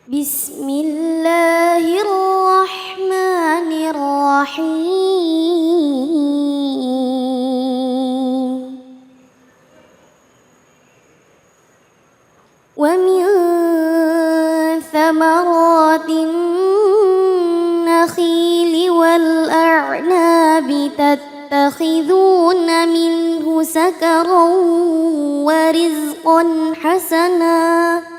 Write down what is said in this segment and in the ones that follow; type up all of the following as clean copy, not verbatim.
Bismillahirrahmanirrahim. Wa min thamaratin nakhili wal a'nabi tattakhiduna minhu sakaran wa rizqan hasana.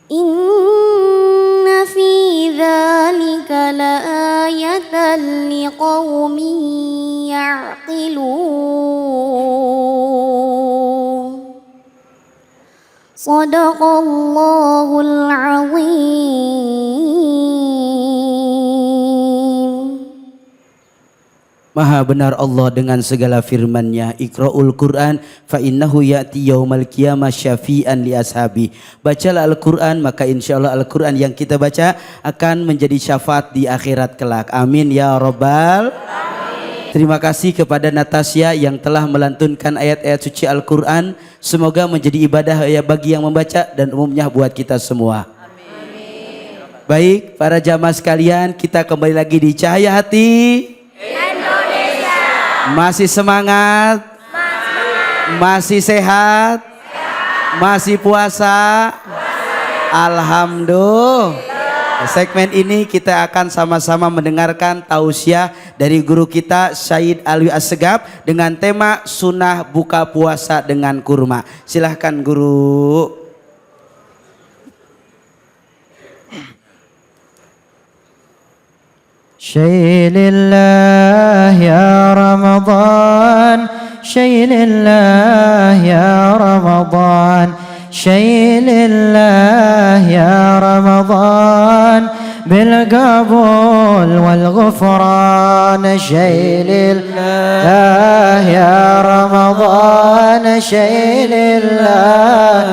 Inna fi dzalika laayatan liqaumin ya'qilun. Shadaqallahul azim. Maha benar Allah dengan segala firman-Nya. Iqra'ul Qur'an fa innahu ya'ti yaumal qiyamah syafi'an li ashabi. Bacalah Al-Qur'an, maka insyaallah Al-Qur'an yang kita baca akan menjadi syafaat di akhirat kelak. Amin ya rabbal alamin. Terima kasih kepada Natasya yang telah melantunkan ayat-ayat suci Al-Qur'an. Semoga menjadi ibadah ya bagi yang membaca dan umumnya buat kita semua. Amin. Baik, para jamaah sekalian, kita kembali lagi di Cahaya Hati. Masih semangat? Masih sehat? Masih puasa? Alhamdulillah. Segmen ini kita akan sama-sama mendengarkan tausiah dari guru kita Syed Alwi Assegaf dengan tema sunnah buka puasa dengan kurma. Silahkan guru. شيء لله يا رمضان، شيء لله يا رمضان، شيء لله يا رمضان، بالقبول والغفران. شيء لله يا رمضان، شيء لله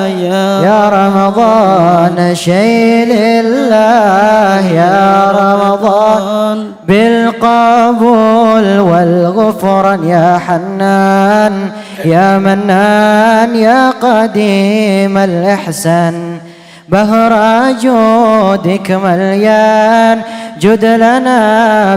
يا رمضان، شيء لله يا رمضان، بالقبول والغفران. يا حنان يا منان يا قديم الإحسان، بهر جودك مليان، جد لنا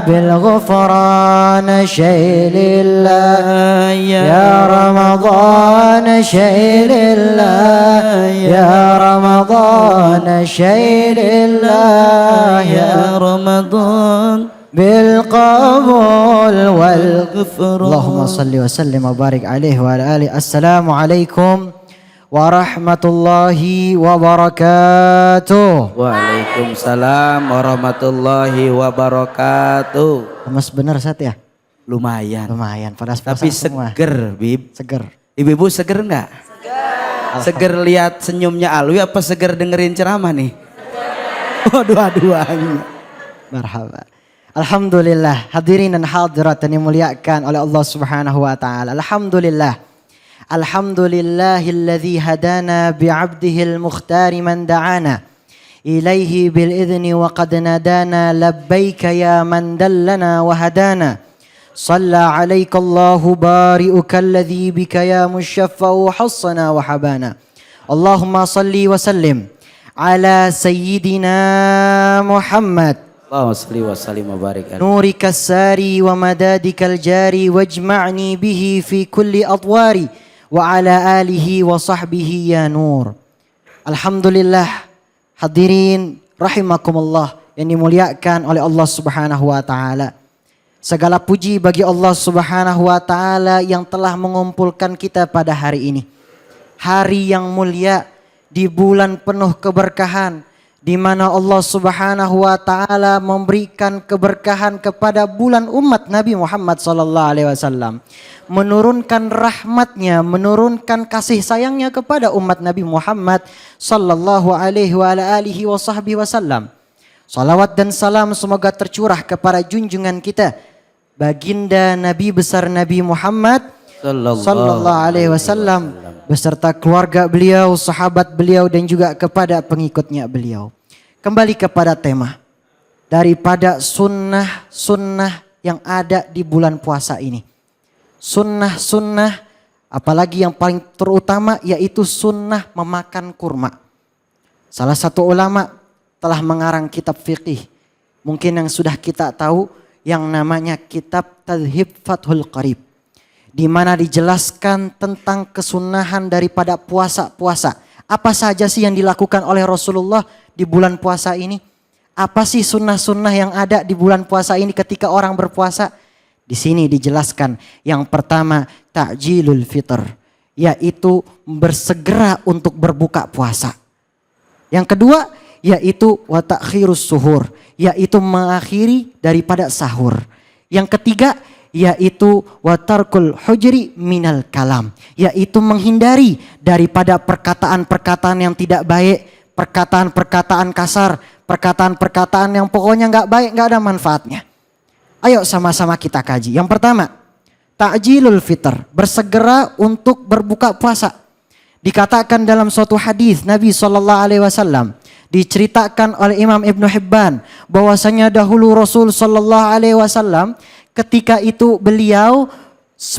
بالغفران. شيء لله يا رمضان، شيء لله يا رمضان، شيء لله يا رمضان، بالقبول والغفران. اللهم صل وسلم وبارك عليه وعلى آله. السلام عليكم warahmatullahi wabarakatuh. Waalaikumsalam warahmatullahi wabarakatuh. Mas bener Sat ya? Lumayan. Lumayan, panas Tapi semua. seger, Bib. Seger. Ibu-ibu seger enggak? Seger. Seger lihat senyumnya Alwi apa seger dengerin ceramah nih? Oh, dua-duanya. Marhaba. Alhamdulillah, hadirin dan hadirat yang dimuliakan oleh Allah Subhanahu wa taala. Alhamdulillah. Alhamdulillahilladzi hadana bi'abdihil mukhtari man da'ana ilaihi bil idzni wa qad nadana labbaika ya man dallana wa hadana. Shalla 'alaika Allahu bari'uka alladzi bika ya musyaffa'u hassana wa habana. Allahumma salli wa sallim ala sayyidina Muhammad. Allahumma salli wa sallim wa barik alaihi. Nurika sari wa madadikal jari wajma'ni bihi fi kulli adwari wa ala alihi wa sahbihi ya nur. Alhamdulillah, hadirin rahimakumullah yang dimuliakan oleh Allah Subhanahu wa taala. Segala puji bagi Allah Subhanahu wa taala yang telah mengumpulkan kita pada hari ini. Hari yang mulia di bulan penuh keberkahan, di mana Allah Subhanahu wa taala memberikan keberkahan kepada bulan umat Nabi Muhammad sallallahu alaihi wasallam. Menurunkan rahmatnya, menurunkan kasih sayangnya kepada umat Nabi Muhammad sallallahu alaihi wasallam. Salawat dan salam semoga tercurah kepada junjungan kita, baginda Nabi besar Nabi Muhammad sallallahu alaihi wasallam beserta keluarga beliau, sahabat beliau dan juga kepada pengikutnya beliau. Kembali kepada tema daripada sunnah-sunnah yang ada di bulan puasa ini. Sunnah-sunnah, apalagi yang paling terutama yaitu sunnah memakan kurma. Salah satu ulama telah mengarang kitab fiqih. Mungkin yang sudah kita tahu yang namanya kitab Tadhib Fathul Qarib. Di mana dijelaskan tentang kesunahan daripada puasa-puasa. Apa saja sih yang dilakukan oleh Rasulullah di bulan puasa ini? Apa sih sunnah-sunnah yang ada di bulan puasa ini ketika orang berpuasa? Di sini dijelaskan yang pertama ta'jilul fitr. Yaitu bersegera untuk berbuka puasa. Yang kedua yaitu wa ta'khirus suhur. Yaitu mengakhiri daripada sahur. Yang ketiga yaitu watarkul hujri minal kalam, yaitu menghindari daripada perkataan-perkataan yang tidak baik, perkataan-perkataan kasar, perkataan-perkataan yang pokoknya nggak baik, nggak ada manfaatnya. Ayo sama-sama kita kaji. Yang pertama, ta'jilul fitr, bersegera untuk berbuka puasa. Dikatakan dalam suatu hadis Nabi SAW, diceritakan oleh Imam Ibnu Hibban bahwasanya dahulu Rasul SAW ketika itu beliau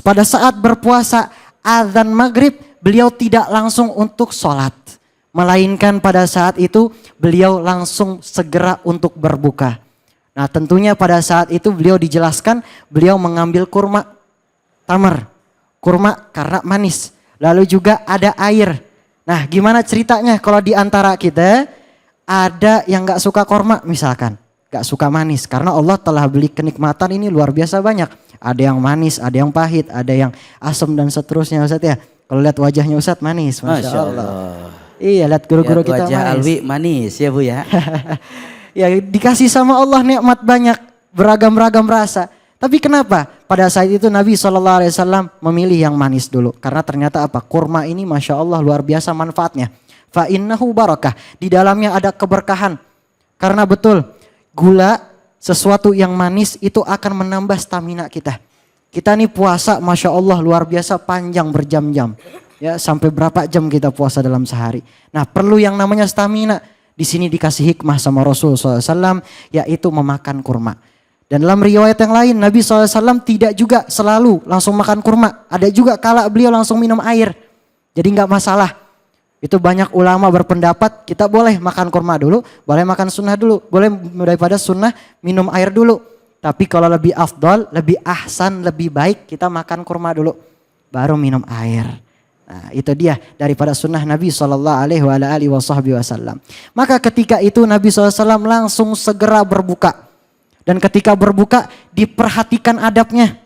pada saat berpuasa azan maghrib beliau tidak langsung untuk sholat. Melainkan pada saat itu beliau langsung segera untuk berbuka. Nah tentunya pada saat itu beliau dijelaskan beliau mengambil kurma tamar. Kurma karena manis. Lalu juga ada air. Nah gimana ceritanya kalau di antara kita ada yang gak suka kurma misalkan. Gak suka manis karena Allah telah beli kenikmatan ini luar biasa banyak. Ada yang manis, ada yang pahit, ada yang asam dan seterusnya Ustaz ya. Kalau lihat wajahnya Ustaz manis, Masya Allah. Iya lihat guru-guru kita wajah manis. Alwi manis ya Bu ya. Ya dikasih sama Allah nikmat banyak, beragam-ragam rasa. Tapi kenapa pada saat itu Nabi SAW memilih yang manis dulu? Karena ternyata apa? Kurma ini Masya Allah luar biasa manfaatnya. Fa innahu barakah, di dalamnya ada keberkahan. Karena betul gula, sesuatu yang manis itu akan menambah stamina kita. Kita nih puasa Masya Allah luar biasa panjang berjam-jam. Ya sampai berapa jam kita puasa dalam sehari. Nah perlu yang namanya stamina. Di sini dikasih hikmah sama Rasul SAW yaitu memakan kurma. Dan dalam riwayat yang lain Nabi SAW tidak juga selalu langsung makan kurma. Ada juga kala beliau langsung minum air. Jadi gak masalah. Itu banyak ulama berpendapat kita boleh makan kurma dulu, boleh makan sunnah dulu, boleh daripada sunnah minum air dulu. Tapi kalau lebih afdol, lebih ahsan, lebih baik kita makan kurma dulu, baru minum air. Nah itu dia daripada sunnah Nabi SAW. Maka ketika itu Nabi SAW langsung segera berbuka. Dan ketika berbuka diperhatikan adabnya.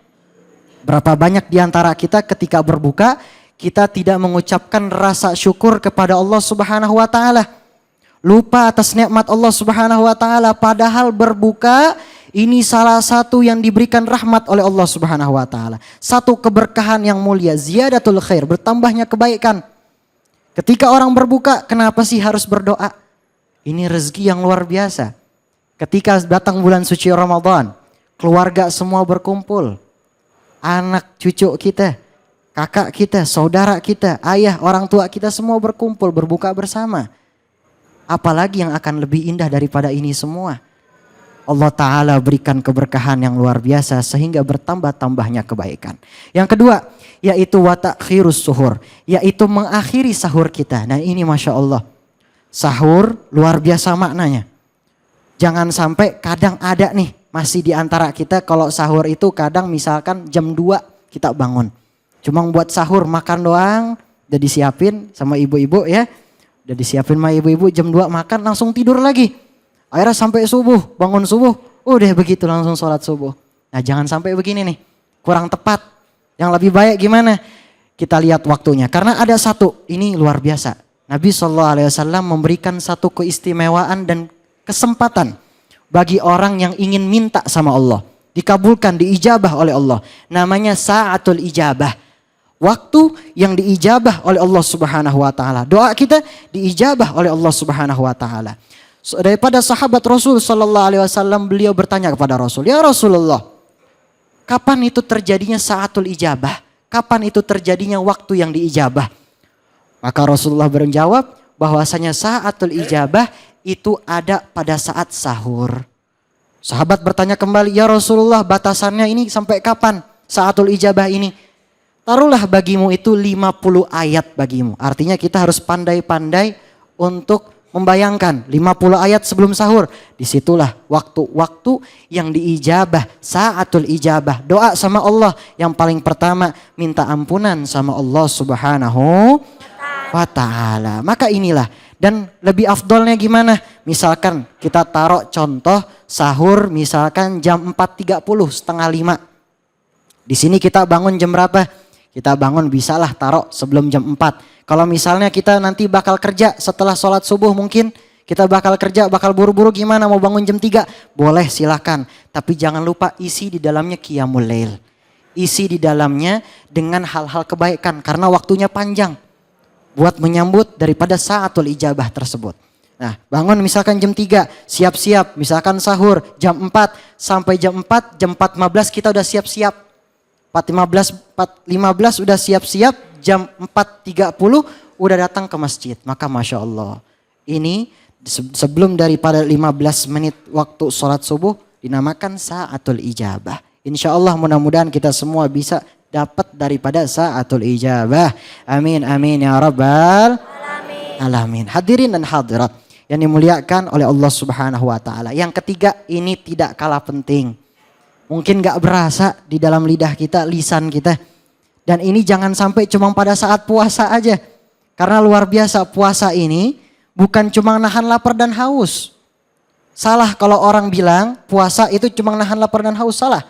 Berapa banyak diantara kita ketika berbuka kita tidak mengucapkan rasa syukur kepada Allah Subhanahu wa taala. Lupa atas nikmat Allah Subhanahu wa taala padahal berbuka ini salah satu yang diberikan rahmat oleh Allah Subhanahu wa taala. Satu keberkahan yang mulia, ziyadatul khair, bertambahnya kebaikan. Ketika orang berbuka, kenapa sih harus berdoa? Ini rezeki yang luar biasa. Ketika datang bulan suci Ramadan, keluarga semua berkumpul. Anak cucu kita, kakak kita, saudara kita, ayah, orang tua kita semua berkumpul, berbuka bersama. Apalagi yang akan lebih indah daripada ini semua. Allah Ta'ala berikan keberkahan yang luar biasa sehingga bertambah-tambahnya kebaikan. Yang kedua, yaitu wa ta'khirus suhur, yaitu mengakhiri sahur kita. Nah ini Masya Allah, sahur luar biasa maknanya. Jangan sampai kadang ada nih, masih di antara kita kalau sahur itu kadang misalkan jam 2 kita bangun. Cuma buat sahur makan doang, udah disiapin sama ibu-ibu ya. Udah disiapin sama ibu-ibu jam 2 makan langsung tidur lagi. Akhirnya sampai subuh, bangun subuh, udah begitu langsung sholat subuh. Nah jangan sampai begini nih, kurang tepat. Yang lebih baik gimana? Kita lihat waktunya. Karena ada satu, ini luar biasa. Nabi SAW memberikan satu keistimewaan dan kesempatan bagi orang yang ingin minta sama Allah. Dikabulkan, diijabah oleh Allah. Namanya sa'atul ijabah. Waktu yang diijabah oleh Allah Subhanahu wa taala. Doa kita diijabah oleh Allah Subhanahu wa taala. Daripada sahabat Rasul sallallahu alaihi wasallam beliau bertanya kepada Rasul, "Ya Rasulullah, kapan itu terjadinya sa'atul ijabah? Kapan itu terjadinya waktu yang diijabah?" Maka Rasulullah menjawab bahwasanya sa'atul ijabah itu ada pada saat sahur. Sahabat bertanya kembali, "Ya Rasulullah, batasannya ini sampai kapan sa'atul ijabah ini?" Taruhlah bagimu itu 50 ayat bagimu. Artinya kita harus pandai-pandai untuk membayangkan 50 ayat sebelum sahur. Disitulah waktu-waktu yang diijabah, saatul ijabah. Doa sama Allah yang paling pertama minta ampunan sama Allah Subhanahu wa ta'ala. Maka inilah, dan lebih afdolnya gimana? Misalkan kita taruh contoh sahur misalkan jam 4.30, setengah 5. Di sini kita bangun jam berapa? Kita bangun bisalah taruh sebelum jam 4. Kalau misalnya kita nanti bakal kerja setelah sholat subuh mungkin. Kita bakal kerja, bakal buru-buru gimana mau bangun jam 3? Boleh silahkan. Tapi jangan lupa isi di dalamnya qiyamul lail. Isi di dalamnya dengan hal-hal kebaikan karena waktunya panjang. Buat menyambut daripada saatul ijabah tersebut. Nah bangun misalkan jam 3, siap-siap. Misalkan sahur jam 4 sampai jam 4, jam 4.15 kita udah siap-siap. 4.15 udah siap-siap, jam 4.30 udah datang ke masjid. Maka Masya Allah, ini sebelum daripada 15 menit waktu sholat subuh dinamakan saatul ijabah. Insya Allah mudah-mudahan kita semua bisa dapat daripada saatul ijabah. Amin amin ya rabbal alamin. Hadirin dan hadirat yang dimuliakan oleh Allah Subhanahu wa ta'ala. Yang ketiga, ini tidak kalah penting. Mungkin gak berasa di dalam lidah kita, lisan kita. Dan ini jangan sampai cuma pada saat puasa aja. Karena luar biasa puasa ini bukan cuma nahan lapar dan haus. Salah kalau orang bilang puasa itu cuma nahan lapar dan haus, salah.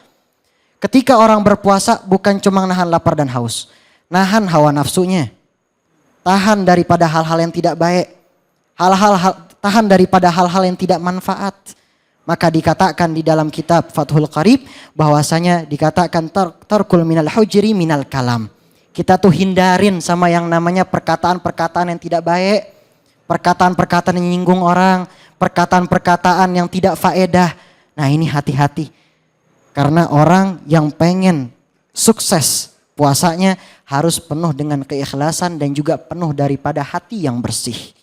Ketika orang berpuasa bukan cuma nahan lapar dan haus. Nahan hawa nafsunya. Tahan daripada hal-hal yang tidak baik. Tahan daripada hal-hal yang tidak manfaat. Maka dikatakan di dalam kitab Fathul Qarib bahwasanya dikatakan tarkul minal hujri minal kalam. Kita tuh hindarin sama yang namanya perkataan-perkataan yang tidak baik. Perkataan-perkataan yang menyinggung orang. Perkataan-perkataan yang tidak faedah. Nah ini hati-hati. Karena orang yang pengen sukses puasanya harus penuh dengan keikhlasan dan juga penuh daripada hati yang bersih.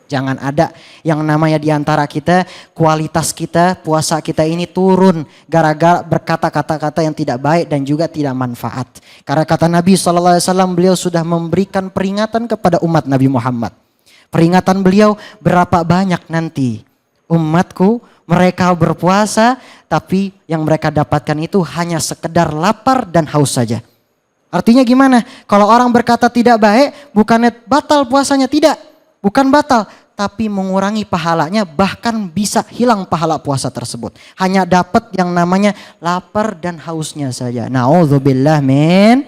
Jangan ada yang namanya diantara kita, kualitas kita, puasa kita ini turun gara-gara berkata kata-kata yang tidak baik dan juga tidak manfaat. Karena kata Nabi SAW, beliau sudah memberikan peringatan kepada umat Nabi Muhammad. Peringatan beliau, berapa banyak nanti umatku mereka berpuasa tapi yang mereka dapatkan itu hanya sekedar lapar dan haus saja. Artinya gimana? Kalau orang berkata tidak baik, bukannya batal puasanya, tidak. Bukan batal, tapi mengurangi pahalanya, bahkan bisa hilang pahala puasa tersebut. Hanya dapat yang namanya lapar dan hausnya saja. Na'udzubillah min.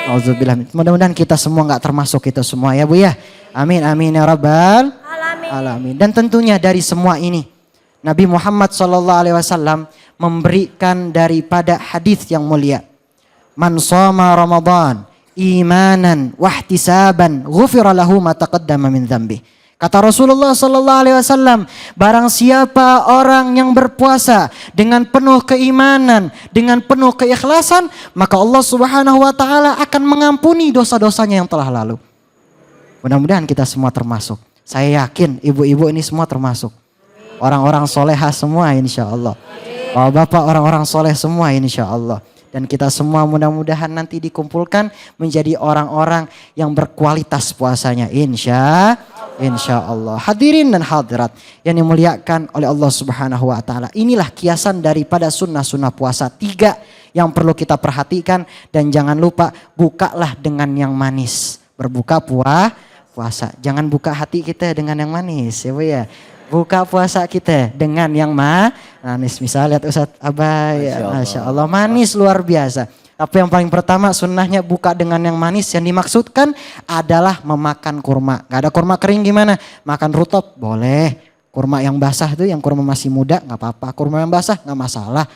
Na'udzubillah. Mudah-mudahan kita semua gak termasuk itu semua ya Bu ya. Amin amin ya rabbal alamin. Dan tentunya dari semua ini Nabi Muhammad SAW memberikan daripada hadis yang mulia. Man shoma Ramadan imanan wahtisaban ghufira lahu ma taqaddama min dzambi. Kata Rasulullah SAW, barang siapa orang yang berpuasa dengan penuh keimanan, dengan penuh keikhlasan, maka Allah Subhanahu wa taala akan mengampuni dosa-dosanya yang telah lalu. Mudah-mudahan kita semua termasuk. Saya yakin ibu-ibu ini semua termasuk. Orang-orang solehah semua insya Allah. Bapak-bapak orang-orang soleh semua insya Allah. Dan kita semua mudah-mudahan nanti dikumpulkan menjadi orang-orang yang berkualitas puasanya. Insya Allah. Hadirin dan hadirat yang dimuliakan oleh Allah Subhanahu wa ta'ala. Inilah kiasan daripada sunnah-sunnah puasa. 3 yang perlu kita perhatikan. Dan jangan lupa bukalah dengan yang manis. Berbuka puasa. Jangan buka hati kita dengan yang manis ya Bu ya. Buka puasa kita dengan yang manis. Misalnya lihat Ustadz Abai, Masya Allah manis luar biasa. Tapi yang paling pertama sunnahnya buka dengan yang manis. Yang dimaksudkan adalah memakan kurma. Gak ada kurma kering gimana? Makan rutop boleh. Kurma yang basah itu yang kurma masih muda gak apa-apa. Kurma yang basah gak masalah.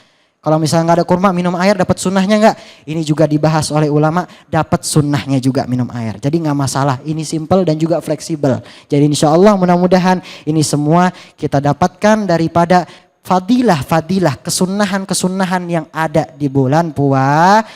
Kalau misalnya gak ada kurma minum air dapat sunnahnya gak? Ini juga dibahas oleh ulama, dapat sunnahnya juga minum air. Jadi gak masalah, ini simple dan juga fleksibel. Jadi insya Allah mudah-mudahan ini semua kita dapatkan daripada fadilah-fadilah, kesunahan-kesunahan yang ada di bulan puasa.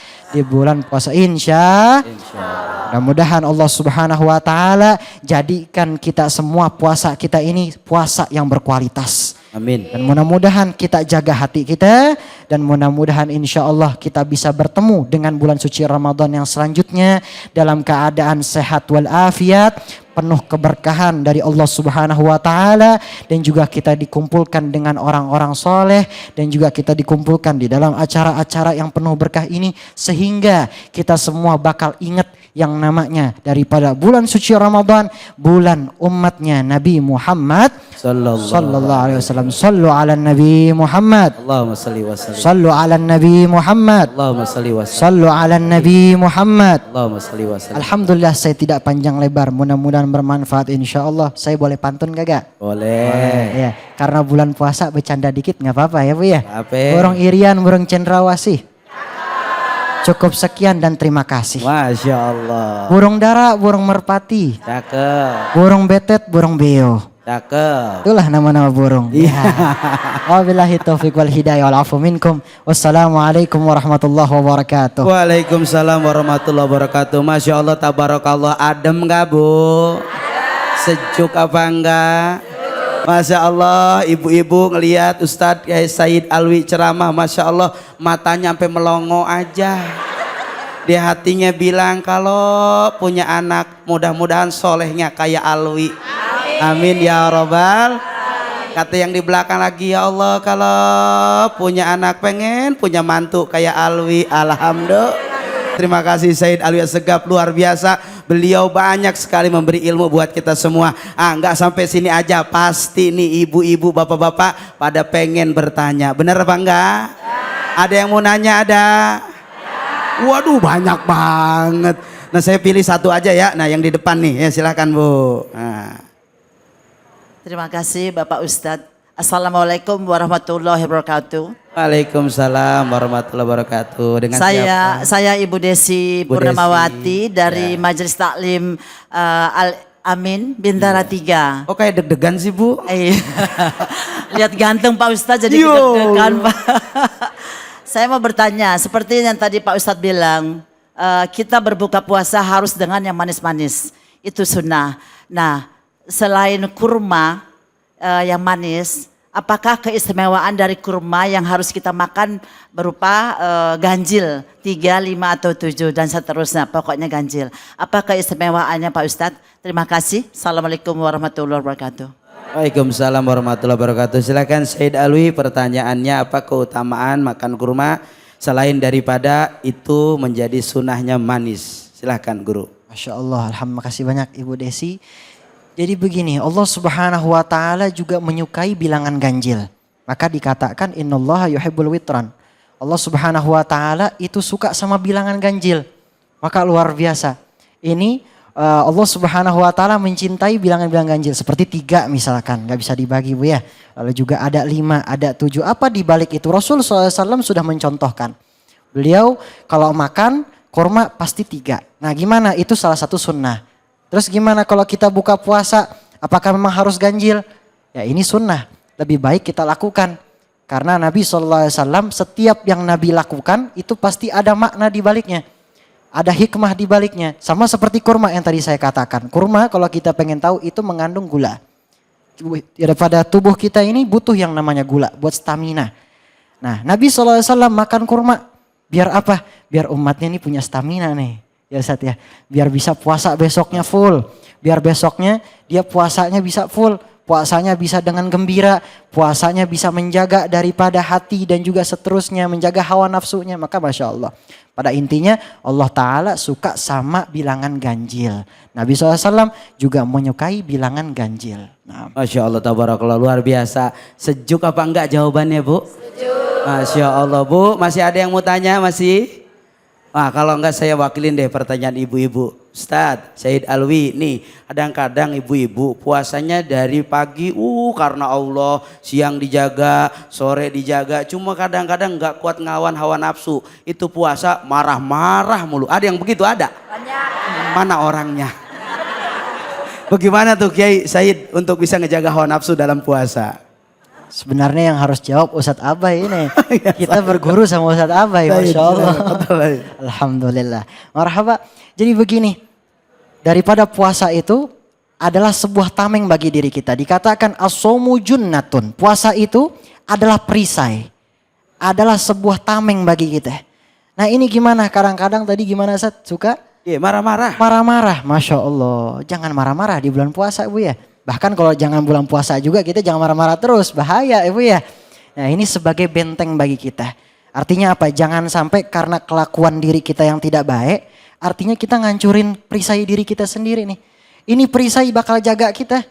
Insya mudah-mudahan Allah Subhanahu wa ta'ala jadikan kita semua puasa kita ini puasa yang berkualitas. Amin. Dan mudah-mudahan kita jaga hati kita. Dan mudah-mudahan insya Allah kita bisa bertemu dengan bulan suci Ramadan yang selanjutnya. Dalam keadaan sehat walafiat. Penuh keberkahan dari Allah Subhanahu wa Ta'ala. Dan juga kita dikumpulkan dengan orang-orang soleh. Dan juga kita dikumpulkan di dalam acara-acara yang penuh berkah ini. Sehingga kita semua bakal ingat yang namanya daripada bulan suci Ramadan, bulan umatnya Nabi Muhammad sallallahu alaihi wasallam. Sallu ala Nabi Muhammad. Allahumma salli wa sallim. Sallu ala Nabi Muhammad. Allahumma salli wa sallim. Sallu ala Nabi Muhammad. Allahumma salli wa sallim. Alhamdulillah saya tidak panjang lebar, mudah-mudahan bermanfaat insyaallah. Saya boleh pantun gak? Boleh. Ya, karena bulan puasa bercanda dikit nggak apa-apa ya Bu ya. Apa? Burung irian, burung cendrawasih. Cukup sekian dan terima kasih. Masya Allah. Burung dara, burung merpati. Cakep. Burung betet, burung beo. Cakep. Itulah nama-nama burung. Iya. Wabillahi taufiq wal hidayah wal afu minkum. Wassalamualaikum warahmatullahi wabarakatuh. Waalaikumsalam warahmatullahi wabarakatuh. Masya Allah, tabarakallah. Adem gak Bu? Sejuk apa enggak? Masya Allah, ibu-ibu ngelihat Ustadz Said Alwi ceramah, Masya Allah matanya sampai melongo aja. Di hatinya bilang kalau punya anak mudah-mudahan solehnya kayak Alwi. Amin ya Rabbal. Kata yang di belakang lagi, ya Allah kalau punya anak pengen punya mantu kayak Alwi. Alhamdulillah. Terima kasih Said Alwi Assegaf, luar biasa. Beliau banyak sekali memberi ilmu buat kita semua. Enggak sampai sini aja, pasti nih ibu-ibu, bapak-bapak pada pengen bertanya. Bener apa enggak? Ada yang mau nanya ada? Waduh banyak banget. Nah saya pilih satu aja ya. Nah yang di depan nih, ya silakan Bu. Nah. Terima kasih Bapak Ustadz. Assalamualaikum warahmatullahi wabarakatuh. Waalaikumsalam warahmatullahi wabarakatuh. Dengan siapa? Saya Ibu Desi Bu Purnamawati Desi. dari Ya. Majelis Taklim Al Amin Bintara 3. Oh kayak deg-degan sih Bu. Lihat ganteng Pak Ustadz jadi deg-degan Pak. Saya mau bertanya, seperti yang tadi Pak Ustadz bilang, kita berbuka puasa harus dengan yang manis-manis. Itu sunnah. Nah, selain kurma yang manis, apakah keistimewaan dari kurma yang harus kita makan berupa ganjil 3, 5 atau 7 dan seterusnya, pokoknya ganjil. Apa keistimewaannya Pak Ustadz? Terima kasih. Assalamualaikum warahmatullahi wabarakatuh. Waalaikumsalam warahmatullahi wabarakatuh. Silakan Said Alwi, pertanyaannya apa keutamaan makan kurma selain daripada itu menjadi sunahnya manis? Silakan Guru. Masya Allah, alhamdulillah, kasih banyak Ibu Desi. Jadi begini, Allah Subhanahu wa Ta'ala juga menyukai bilangan ganjil. Maka dikatakan innallaha yuhibbul witran. Allah Subhanahu wa Ta'ala itu suka sama bilangan ganjil. Maka luar biasa. Ini Allah Subhanahu wa Ta'ala mencintai bilangan-bilangan ganjil seperti 3 misalkan, nggak bisa dibagi Bu ya. Lalu juga ada 5, ada 7. Apa di balik itu? Rasul SAW sudah mencontohkan. Beliau kalau makan kurma pasti 3. Nah gimana? Itu salah satu sunnah. Terus gimana kalau kita buka puasa? Apakah memang harus ganjil? Ya ini sunnah. Lebih baik kita lakukan. Karena Nabi SAW setiap yang Nabi lakukan itu pasti ada makna di baliknya. Ada hikmah di baliknya. Sama seperti kurma yang tadi saya katakan. Kurma kalau kita pengen tahu itu mengandung gula. Pada tubuh kita ini butuh yang namanya gula buat stamina. Nah Nabi SAW makan kurma. Biar apa? Biar umatnya ini punya stamina nih. Ya Ustaz ya, biar bisa puasa besoknya full. Biar besoknya dia puasanya bisa full. Puasanya bisa dengan gembira. Puasanya bisa menjaga daripada hati dan juga seterusnya. Menjaga hawa nafsunya. Maka Masya Allah. Pada intinya Allah Ta'ala suka sama bilangan ganjil. Nabi SAW juga menyukai bilangan ganjil. Nah. Masya Allah, tabarakallah, luar biasa. Sejuk apa enggak jawabannya Bu? Sejuk. Masya Allah Bu, masih ada yang mau tanya masih? Nah, kalau enggak saya wakilin deh pertanyaan ibu-ibu. Ustadz Said Alwi nih, kadang-kadang ibu-ibu puasanya dari pagi karena Allah, siang dijaga, sore dijaga, cuma kadang-kadang enggak kuat ngawan hawa nafsu. Itu puasa marah-marah mulu. Ada yang begitu ada? Banyak. Mana orangnya? Bagaimana tuh Kiai Said untuk bisa ngejaga hawa nafsu dalam puasa? Sebenarnya yang harus jawab Ustadz Abai ini. Kita berguru sama Ustadz Abai, Masya Allah. Alhamdulillah. Marhaba. Jadi begini, daripada puasa itu adalah sebuah tameng bagi diri kita. Dikatakan as-shaumu junnatun. Puasa itu adalah perisai. Adalah sebuah tameng bagi kita. Nah ini gimana? Kadang-kadang tadi gimana Ustaz? Suka? Iya, marah-marah. Marah-marah. Masya Allah. Jangan marah-marah di bulan puasa Ibu ya. Bahkan kalau jangan bulan puasa juga kita jangan marah-marah terus. Bahaya Ibu ya. Nah ini sebagai benteng bagi kita. Artinya apa? Jangan sampai karena kelakuan diri kita yang tidak baik. Artinya kita ngancurin perisai diri kita sendiri nih. Ini perisai bakal jaga kita.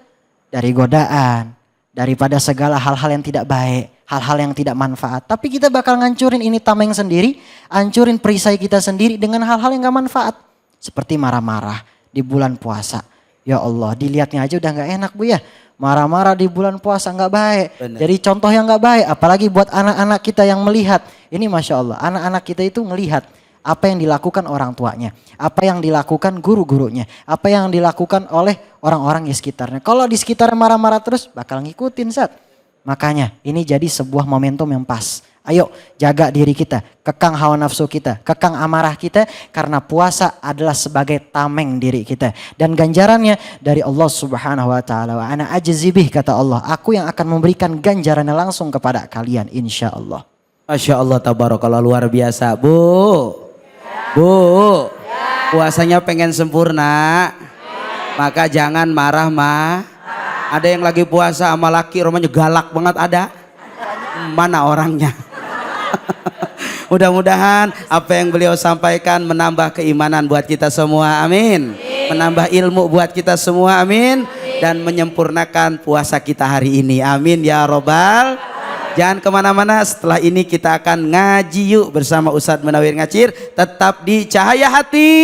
Dari godaan. Daripada segala hal-hal yang tidak baik. Hal-hal yang tidak manfaat. Tapi kita bakal ngancurin ini tameng sendiri. Hancurin perisai kita sendiri dengan hal-hal yang gak manfaat. Seperti marah-marah di bulan puasa. Ya Allah, dilihatnya aja udah gak enak Bu ya. Marah-marah di bulan puasa gak baik. Benar. Jadi contoh yang gak baik. Apalagi buat anak-anak kita yang melihat. Ini Masya Allah, anak-anak kita itu ngelihat. Apa yang dilakukan orang tuanya. Apa yang dilakukan guru-gurunya. Apa yang dilakukan oleh orang-orang di sekitarnya. Kalau di sekitarnya marah-marah terus bakal ngikutin Zat. Makanya ini jadi sebuah momentum yang pas. Ayo jaga diri kita, kekang hawa nafsu kita, kekang amarah kita. Karena puasa adalah sebagai tameng diri kita. Dan ganjarannya dari Allah Subhanahu wa ta'ala. Wa ana ajzibih kata Allah. Aku yang akan memberikan ganjarannya langsung kepada kalian insya Allah. Masya Allah tabarakallah luar biasa. Bu, Bu, puasanya pengen sempurna. Maka jangan marah Ada yang lagi puasa sama laki rumahnya galak banget ada. Mana orangnya? Mudah-mudahan apa yang beliau sampaikan menambah keimanan buat kita semua, amin. Menambah ilmu buat kita semua, amin. Dan menyempurnakan puasa kita hari ini, amin ya robbal. Jangan kemana-mana, setelah ini kita akan ngaji yuk bersama Ustadz Munawir Ngacir. Tetap di Cahaya Hati.